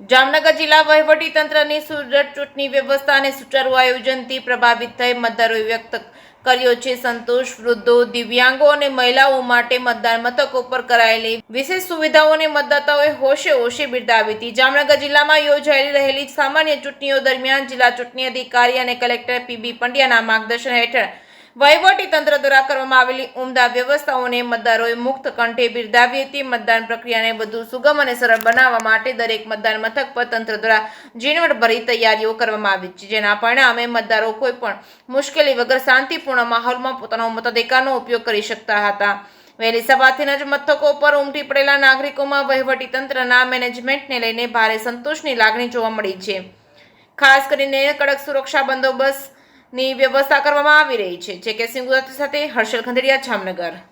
જામનગર જિલ્લા વહીવટી તંત્રની સુદૃઢ ચૂંટણી વ્યવસ્થા અને સુચારુ આયોજનથી પ્રભાવિત થઈ મતદારોએ વ્યક્ત કર્યો છે સંતોષ। વૃદ્ધો, દિવ્યાંગો અને મહિલાઓ માટે મતદાન મથકો પર કરાયેલી વિશેષ સુવિધાઓને મતદાતાઓએ હોશે હોશે બિરદાવી હતી। જામનગર જિલ્લામાં યોજાઈ રહેલી સામાન્ય ચૂંટણીઓ દરમિયાન જિલ્લા ચૂંટણી અધિકારી અને કલેક્ટર પીબી પંડ્યાના માર્ગદર્શન હેઠળ વહીવટી તંત્ર દ્વારા કરવામાં આવેલી ઉમદા વ્યવસ્થાઓને મતદારોએ મુક્ત કંઠે બિરદાવી હતી। મતદાન પ્રક્રિયાને વધુ સુગમ અને સરળ બનાવવા માટે દરેક મતદાન મથક પર તંત્ર દ્વારા ઝીણવટભરી તૈયારીઓ કરવામાં આવી છે, જેના પરિણામે મતદારો કોઈ પણ મુશ્કેલી વગર શાંતિપૂર્ણ માહોલમાં પોતાનો મતાધિકારનો ઉપયોગ કરી શકતા હતા। વહેલી સવારથી જ મથકો પર ઉમટી પડેલા નાગરિકોમાં વહીવટી તંત્રના મેનેજમેન્ટને લઈને ભારે સંતોષની લાગણી જોવા મળી છે। ખાસ કરીને કડક સુરક્ષા બંદોબસ્ત ની વ્યવસ્થા કરવામાં આવી રહી છે। જે કે સિંહ સાથે હર્ષલ ખંડેરિયા, જામનગર।